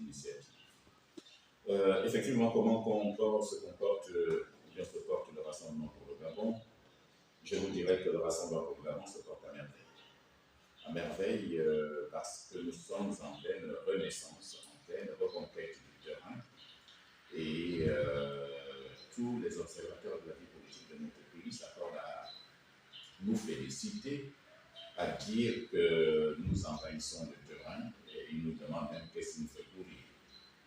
initiative. Effectivement, comment se comporte le Rassemblement pour le Gabon? Je vous dirais que le Rassemblement pour le Gabon se porte à merveille. À merveille parce que nous sommes en pleine renaissance, en pleine reconquête du terrain. Et tous les observateurs de la vie politique de notre pays s'accordent à nous féliciter, à dire que nous envahissons le terrain, et ils nous demandent même qu'est-ce qu'il nous fait courir.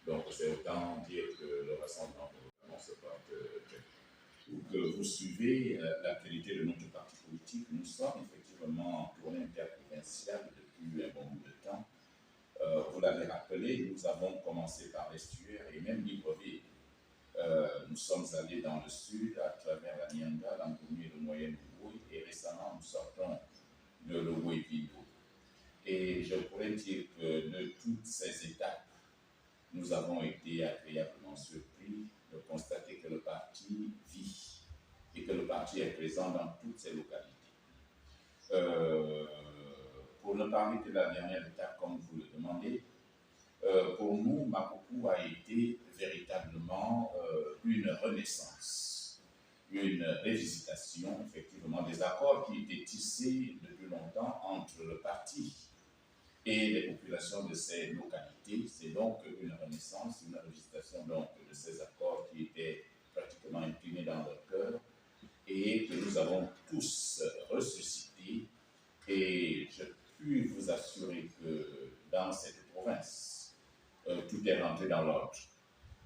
Donc c'est autant dire que le Rassemblement pour le Gabon se porte bien. Pour que vous suivez l'actualité de notre parti politique, nous sommes effectivement en tournée interprovinciale depuis un bon bout de temps. Vous l'avez rappelé, nous avons commencé par l'estuaire et même Libreville. Nous sommes allés dans le sud à travers la Nianga, l'Angoumi et le Moyen-Ogooué, et récemment nous sortons de l'Ogooué-Vido. Et je pourrais dire que de toutes ces étapes, nous avons été agréablement surpris de constater que le parti vit et que le parti est présent dans toutes ces localités. Pour ne parler que de la dernière étape, comme vous le demandez, pour nous, Makoko a été véritablement une renaissance, une révisitation, effectivement, des accords qui étaient tissés depuis longtemps entre le parti et les populations de ces localités. C'est donc une renaissance, une révisitation donc, de ces accords qui étaient pratiquement imprimés dans leur cœur et que nous avons tous ressuscités. Et je puis vous assurer que dans cette province, tout est rentré dans l'ordre.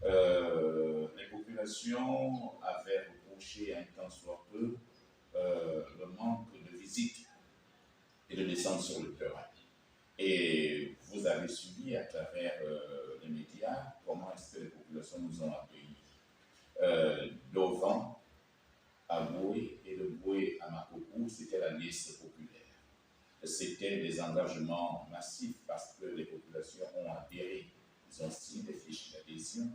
Les populations avaient reproché un temps soit peu le manque de visite et de descente sur le terrain. Et vous avez suivi à travers les médias comment est-ce que les populations nous ont accueillis. D'Ovan à Boué et de Boué à Makoko, c'était la liste populaire. C'était des engagements massifs parce que les populations ont adhéré. Ils ont signé des fiches d'adhésion.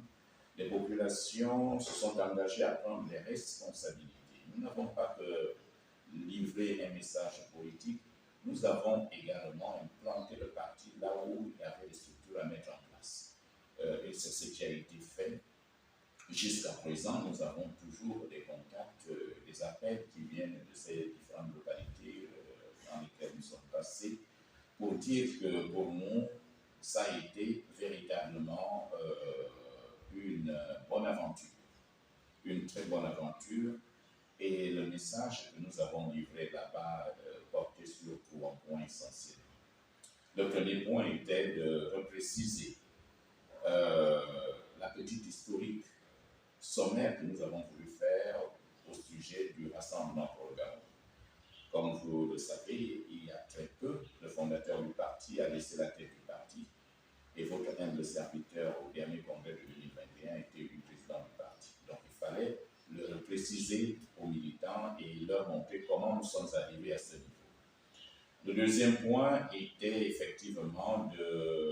Les populations se sont engagées à prendre les responsabilités. Nous n'avons pas que livré un message politique, nous avons également implanté le parti là où il y avait des structures à mettre en place. Et c'est ce qui a été fait. Jusqu'à présent, nous avons toujours des contacts, des appels qui viennent de ces différentes localités dans lesquelles nous sommes passés pour dire que pour nous, ça a été véritablement une bonne aventure, une très bonne aventure. Et le message que nous avons livré là-bas portait sur trois points essentiels. Le premier point était de repréciser la petite historique sommaire que nous avons voulu faire au sujet du Rassemblement pour le Gabon. Comme vous le savez, il y a très peu, le fondateur du parti a laissé la tête du parti et votre humble serviteur au dernier congrès de 2021 a été élu président du parti. Donc il fallait le préciser aux militants et leur montrer comment nous sommes arrivés à ce niveau. Le deuxième point était effectivement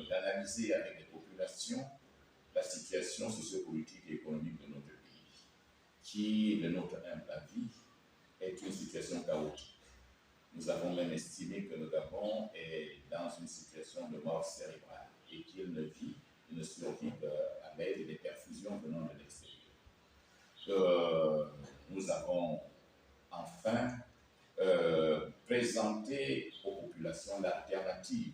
d'analyser avec les populations la situation sociopolitique et économique de notre pays, qui, de notre humble avis, est une situation chaotique. Nous avons même estimé que le Gabon est dans une situation de mort cérébrale et qu'il ne vit, il ne survit qu'à l'aide des perfusions venant de l'extérieur. Nous avons enfin présenté aux populations l'alternative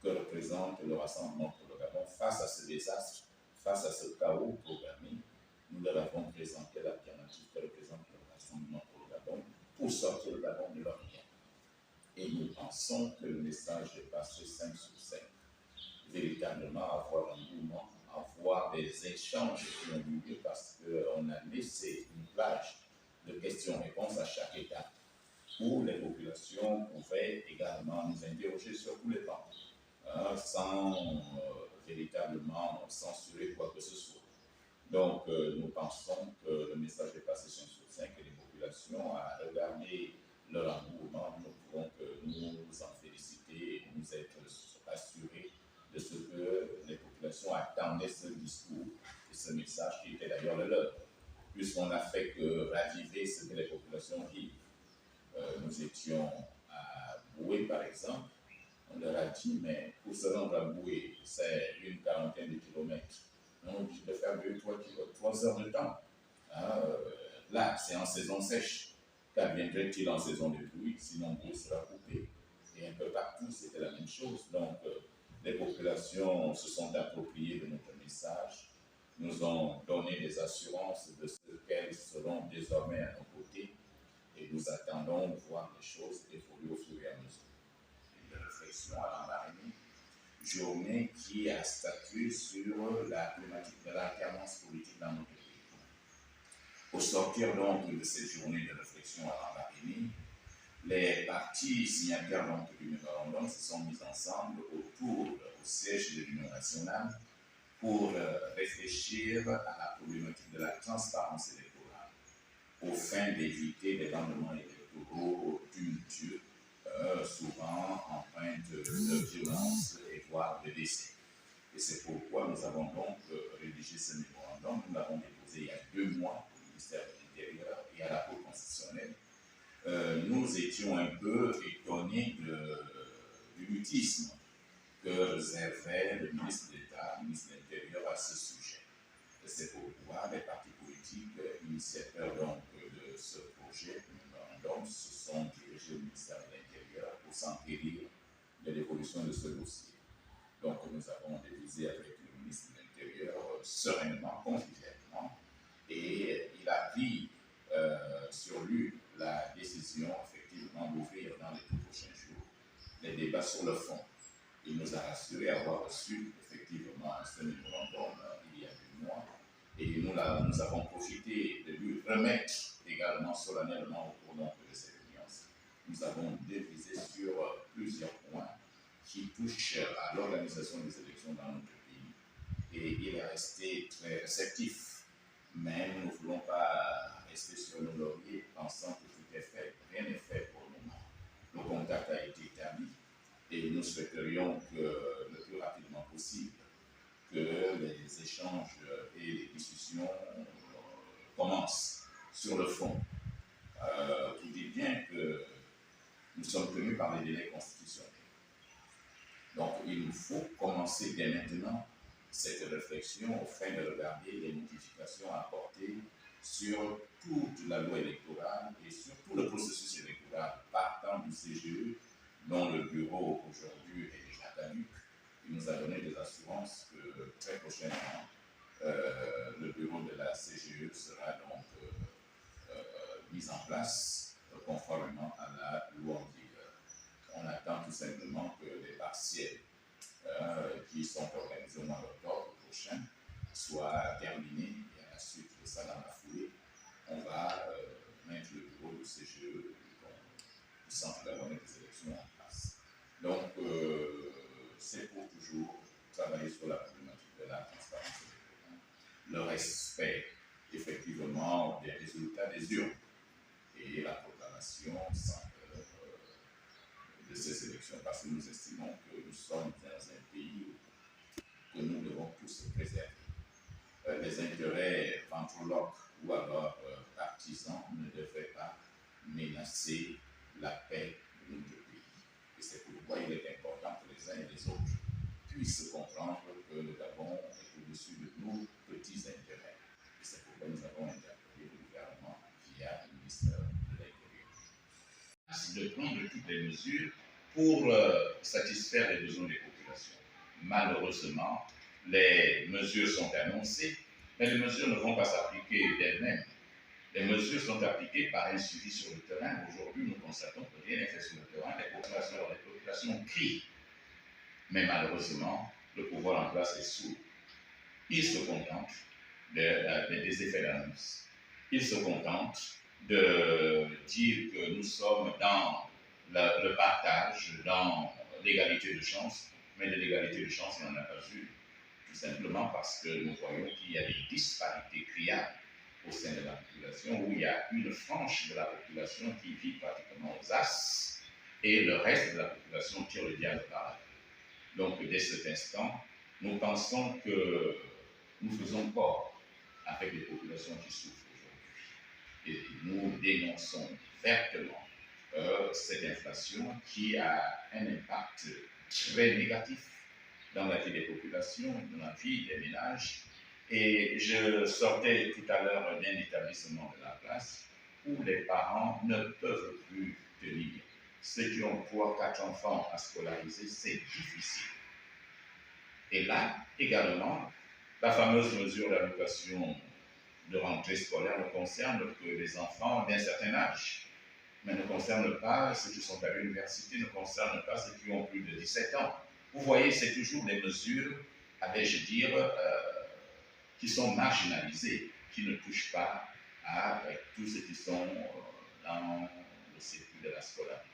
que représente le Rassemblement pour le Gabon face à ce désastre, face à ce chaos programmé. Nous leur avons présenté l'alternative que représente le Rassemblement pour le Gabon pour sortir le Gabon de leur lien. Et nous pensons que le message est passé 5 sur 5. Véritablement avoir un mouvement, avoir des échanges qui ont eu lieu parce qu'on a laissé une plage de questions-réponses à chaque étape où les populations pouvaient également nous interroger sur tous les plans, sans véritablement censurer quoi que ce soit. Donc, nous pensons que le message est passé 5 sur 5 et les populations, à regarder leur engouement, nous pouvons que nous en féliciter et nous être assurés de ce que les populations attendaient ce discours et ce message qui était d'ailleurs le leur, puisqu'on n'a fait que raviver ce que les populations vivent. Nous étions à Boué, par exemple, On leur a dit, mais pour se rendre à Boué, c'est une quarantaine de kilomètres. On est obligé de faire 3 heures de temps. Hein, là, c'est en saison sèche. Qu'adviendrait-il en saison de pluie? Sinon, Boué sera coupé. Et un peu partout, c'était la même chose. Donc, les populations se sont appropriées de notre message, nous ont donné des assurances de ce qu'elles seront désormais à nos côtés, et nous attendons de voir les choses évoluer au fur et à mesure. Une réflexion à l'Ambarénie, journée qui a statué sur la thématique de l'alternance politique dans notre pays. Au sortir donc de cette journée de réflexion à l'Ambarénie, les partis signataires donc du mémorandum se sont mis ensemble autour au siège de l'Union nationale pour réfléchir à la problématique de la transparence électorale, aux fins d'éviter des rendements électoraux tumultueux, souvent empreintes de violence et voire de décès. Et c'est pourquoi nous avons donc rédigé ce mémorandum. Nous l'avons déposé il y a 2 mois au ministère de l'Intérieur et à la Cour constitutionnelle. Nous étions un peu étonnés du mutisme que réservait le ministre d'État, le ministre de l'Intérieur à ce sujet. C'est pourquoi les partis politiques initiateurs donc de ce projet de mémorandum se sont dirigés au ministère de l'Intérieur pour s'enquérir de l'évolution de ce dossier. Donc nous avons divisé avec le ministre de l'Intérieur sereinement, convivialement, et il a pris sur lui la décision effectivement d'ouvrir dans les tout prochains jours les débats sur le fond. Il nous a rassuré avoir reçu effectivement ce mémorandum il y a 2 mois, et nous avons profité de lui remettre également solennellement au cours de cette audience. Nous avons divisé sur plusieurs points qui touchent à l'organisation des élections dans notre pays, et il est resté très réceptif. Mais nous ne voulons pas rester sur nos lauriers pensant que tout est fait. Rien n'est fait pour le moment. Le contact a été établi et nous souhaiterions que le plus rapidement possible que les échanges et les discussions commencent sur le fond. Vous dites bien que nous sommes tenus par les délais constitutionnels. Donc il nous faut commencer dès maintenant cette réflexion afin de regarder les modifications apportées sur toute la loi électorale et sur tout le processus électoral partant du CGE, dont le bureau aujourd'hui est déjà caduc. Il nous a donné des assurances que très prochainement, le bureau de la CGE sera donc mis en place conformément à la loi en vigueur. On attend tout simplement que les partiels qui sont organisés au mois d'octobre prochain soient terminés, et à la suite de ça, dans la foulée, on va mettre le bureau du CGE, du Centre gabonais des élections, en place. Donc, c'est pour toujours travailler sur la problématique de la transparence électorale, le respect, effectivement, des résultats des urnes et la proclamation sans de ces élections, parce que nous estimons que nous sommes dans un pays que nous devons tous préserver. Les intérêts ventriloques ou alors partisans ne devraient pas menacer la paix de notre pays. Et c'est pourquoi il est important que les uns et les autres puissent comprendre que le Gabon est au-dessus de nos petits intérêts. Et c'est pourquoi nous avons interpellé le gouvernement via le ministère de l'Intérieur. De prendre toutes les mesures pour satisfaire les besoins des populations. Malheureusement, les mesures sont annoncées, mais les mesures ne vont pas s'appliquer d'elles-mêmes. Les mesures sont appliquées par un suivi sur le terrain. Aujourd'hui, nous constatons que rien n'est fait sur le terrain. Les populations crient. Mais malheureusement, le pouvoir en place est sourd. Il se contente des effets d'annonce. Il se contente de dire que nous sommes dans le partage, dans l'égalité de chance, mais de l'égalité de chance, il n'en a pas eu. Tout simplement parce que nous voyons qu'il y a des disparités criardes au sein de la population, où il y a une frange de la population qui vit pratiquement aux as, et le reste de la population tire le diable par la queue. Donc, dès cet instant, nous pensons que nous faisons corps avec les populations qui souffrent aujourd'hui. Et nous dénonçons vertement cette inflation qui a un impact très négatif dans la vie des populations, dans la vie des ménages. Et je sortais tout à l'heure d'un établissement de la classe où les parents ne peuvent plus tenir. Ceux qui ont 3, 4 enfants à scolariser, c'est difficile. Et là, également, la fameuse mesure d'allocation de rentrée scolaire ne concerne que les enfants d'un certain âge, mais ne concerne pas ceux qui sont à l'université, ne concerne pas ceux qui ont plus de 17 ans. Vous voyez, c'est toujours des mesures, vais-je dire, qui sont marginalisées, qui ne touchent pas à tous ceux qui sont dans le circuit de la scolarité.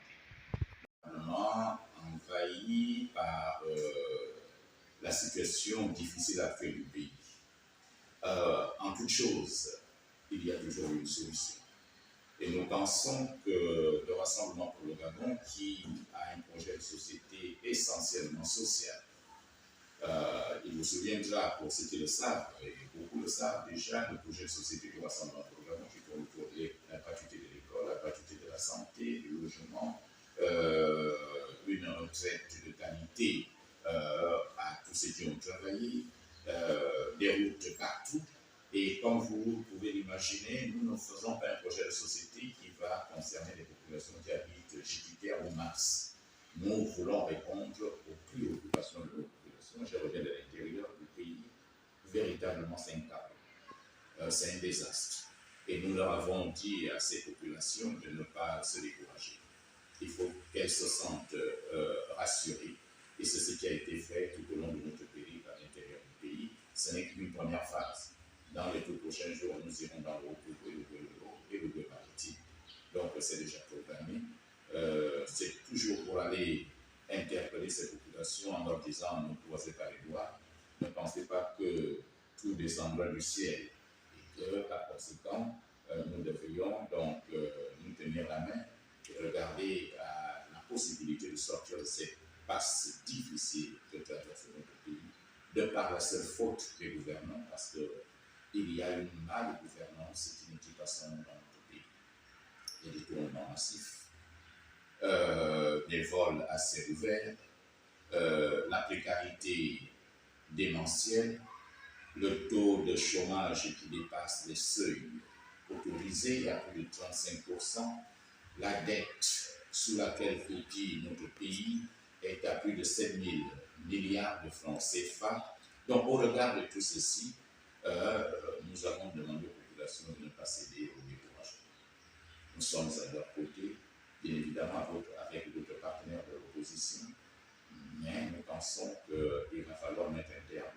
Envahi par la situation difficile actuelle du pays. En toute chose, il y a toujours une solution. Et nous pensons que le Rassemblement pour le Gabon, qui a un projet de société essentiellement social, il vous souviendra, pour ceux qui le savent, et beaucoup le savent déjà, le projet de société du Rassemblement pour le Gabon qui tourne autour de la gratuité de l'école, la gratuité de la santé, du logement, une retraite de qualité à tous ceux qui ont travaillé, des routes partout. Et comme vous pouvez l'imaginer, nous ne faisons pas un projet de société qui va concerner les populations qui habitent Jupiter ou Mars. Nous voulons répondre aux préoccupations de nos populations. Je reviens de l'intérieur du pays. Véritablement, c'est un chaos. C'est un désastre. Et nous leur avons dit à ces populations de ne pas se décourager. Il faut qu'elles se sentent rassurées. Et c'est ce qui a été fait tout au long de notre pays à l'intérieur du pays. Ce n'est qu'une première phase. Dans les tout prochains jours, nous irons dans le Haut-Togo et le Goût maritime. Donc, c'est déjà programmé. C'est toujours pour aller interpeller ces populations en leur disant ne croisez pas les doigts, ne pensez pas que tout descendra du ciel et que, par conséquent, nous devrions donc nous tenir la main et regarder à la possibilité de sortir de cette passe difficile que traverse notre pays, de par la seule faute des gouvernants, parce qu'il y a une mal-gouvernance qui ne dit pas son nom dans notre pays. Des détournements massifs, des vols assez ouverts, la précarité démentielle, le taux de chômage qui dépasse les seuils autorisés à plus de 35%, la dette sous laquelle cotise notre pays est à plus de 7 000 milliards de francs CFA. Donc, au regard de tout ceci, nous avons demandé aux populations de ne pas céder au découragement. Nous sommes à leur côté, bien évidemment avec d'autres partenaires de l'opposition, mais nous pensons qu'il va falloir mettre un terme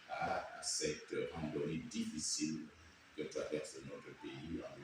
à cette randonnée difficile que traverse notre pays en